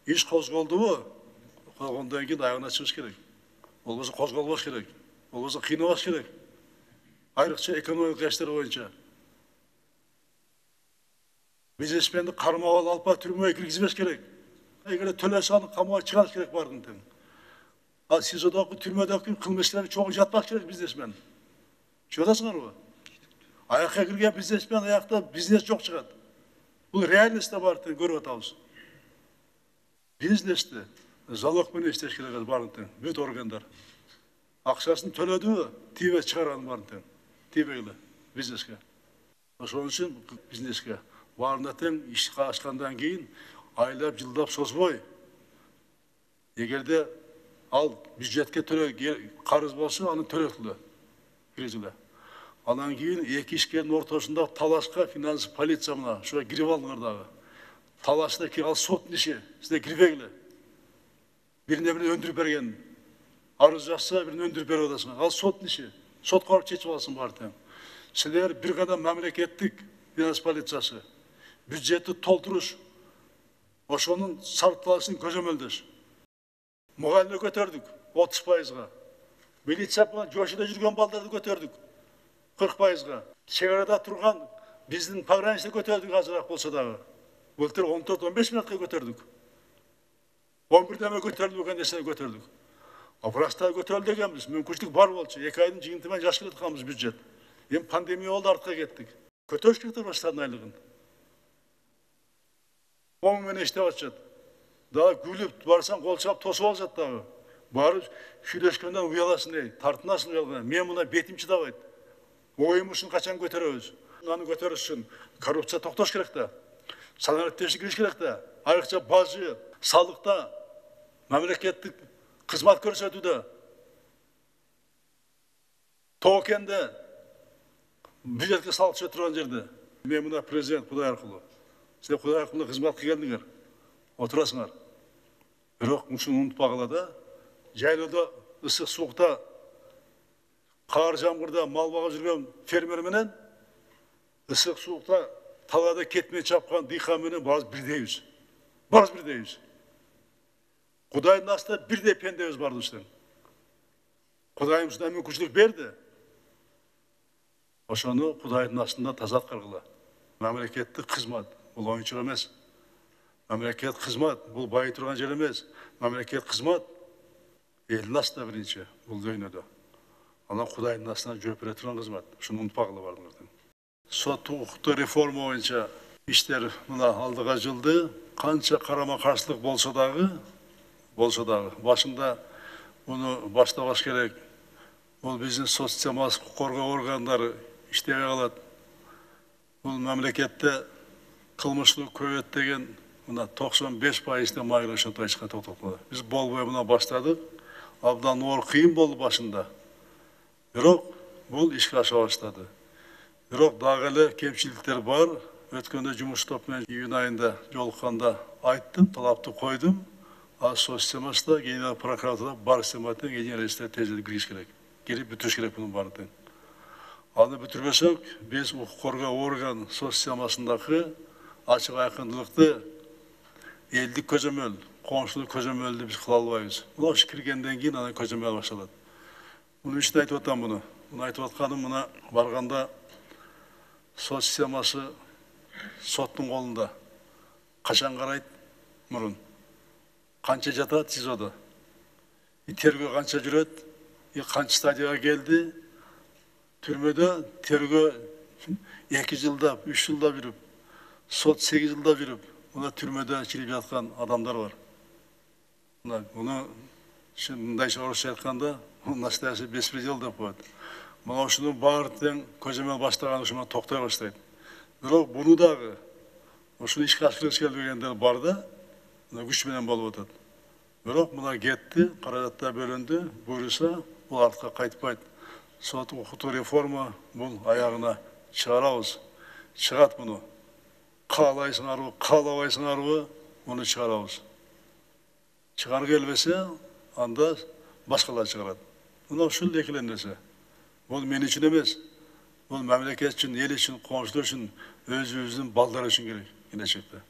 iş қозғалды қозғалғандан кейін аяғына шығыш керек. Ол болса қозғалбаш керек. Ол болса қинабаш керек. Айрықша экономикалық әштер бойынша. Бизнесменді қармауға алып түрмеге кіргізбеш керек. Егер төлесе алып қамауға шығарыш керек бардың тең. Ал СИЗОдағы түрмедегі қылмыскерлер çoğu жатпақ керек бизнесмен. Жотасыңар ғой. Аяққа кірген бизнесмен аяқта бизнес жоқ шығады. Бұл реальностьта бар тең көріп атабыз. Бизнесті залогпен істеш керек бардың тең. Бүт органдар. Ақшасын төледі, тибе шығарған барын тең. Тибейлі бизнеске. Ошон үшін бизнеске барында тең ішқа ашқандан кейін айлап, жылдап созбой. Егерде ал бюджетке қарыз болса, аны төлетілі. Кірезілі. Анан кейін екі ішкердің ортасында талашқа финанс полиция мұна. Шуға кіріп алыңырдағы. Талашта ки ал сот неше. Сізде кірбегілі. Біріне өндіріп берген. Арыз жақса, біріне өндіріп беру одасың. Ал сот неше. Сот қорып чечіп алсын бар тем. Сіздер бір қадам мемлекеттік финанс полициясы. Бюджетті толтырыш. Ошоның сарпталасын көзөмөлдөш. Мұғалімді көтердік 30%-ға. Милиция жошыда жүрген балдарды көтердік 40%-ға. Шекарада тұрған біздің пограничті көтердік азырақ болса дағы. Былтыр 14-15 минутқа көтердік. 11-ден көтеріліп өкен десені көтердік. Апырастағы көтерілді екенбіз. Мүмкіншілік бар болчу. 2 айдың жиынтымен жаш келетқанбыз бюджет. Ем пандемия олды артқа кеттік. Көтеріш кеттір бастардың айлығын. 10 мен ештеп атшады. Daha gülüp varsan kol çap tosu olacak dağı. Barı şüleşkenden uyalarsın ey. Tartınasın uyalgana. Men buna betim çıdabaydı. Oyumuşsun kaçan götürüyoruz. Onu götürürsün. Korrupsiya toqtoş gerek de. Sanatteşlik giriş gerek de. Ayrıca bazı sağlıkta memleketlik hizmet görsetüde. Toğkende büyütke sağlık çötüren yerde. Men buna prezident Kuday Arkulı. Size Kuday Arkulı'na hizmet geldiler. Oturasınlar. Бирок мушуну унутпагыла да, жайлоодо ысык суукта, кар жамгырда мал багып жүргөн фермер менен ысык суукта талаада кетмей чапкан дыйкан менен баарыбыз бирдейбиз. Баарыбыз бирдейбиз. Кудайдын астында бирдей пендебиз баарыбыз тең. Кудайым ушундай мүмкүнчүлүк берди. Ошону Кудайдын астында таза аткаргыла. Мамлекеттик кызмат бул оюнчук эмес. Memleket hizmet, bu bayı turgan yer emez. Memleket hizmet, elin asla birinci, bu döynödü. Ana Kuday'ın aslında cöpüre turgan hizmet. Şunu unutpaklı vardı. Sot hukukta reforma boyunca işler buna aldığa jıldı. Kança karama karşılık bolsa dağı. Başında bunu başlamak gerek. Bu bizim sosyal korku organları işleve kalat. Bu memlekette kılmışlık követ degen buna 95%'de mağruşun taşıqa to'xtatıldı. Biz bolboy buna başladık. Abdan or kıyım boldu başında. Bирок бұл işe aşa başladı. Bирок dağılı kemçilikler var. Ötkende Cumhurbaşkanı toplantısı iyun ayında jolukanda ayttım, talapты koydum. Az sosyalmasında genel prokuratura bar sistematı genel reisler tezeli giriş gerek. Gelip bütüş gerek bunun barıdı. Anı bütürmesek biz hukuk korgao organ sosyalmasındaki açık aykındılıkты eldik көзөмөл, komşuluk көзөмөлдү biz kıla albayız. Buna kirgenden keyin ana көзөмөл başladı. Bunu için aytıp atam bunu. Bunu aytıp atkadım buna barganda sot sisteması sottun kolunda. Kaçan karayt murun. Kança jatat sizoda. Tergö kança jüret, kança stadiyaga geldi. Türmöde tergö 2 yılda, 3 yılda birip, sot 8 yılda birip, buna türmöde çilip yatkan adamlar var. Bunu şimdi orası yatkanda, naстоящий беспредел деп коет. Мына ушуну баардыгын көзөмөл баштаган ушуна токтой баштайт. Бирок буну дагы ушуну ишке ашыргысы келбегендер бар да, күч менен болуп атат. Бирок мына кетти, каражаттар бөлүндү, буйруса бул артка кайтпайт. Сот укуктук реформа бул аягына чыгарабыз. Чыгат буну. Каалайсыңарбы, каалабайсыңарбы, муну чыгарабыз. Чыгар келбесе, анда башкалар чыгарат. Мына ушул экилен нерсе. Бул мен үчүн эмес. Бул мамлекет үчүн, эл үчүн, коңшулар үчүн, өзүбүздүн балдар үчүн керек келечекте.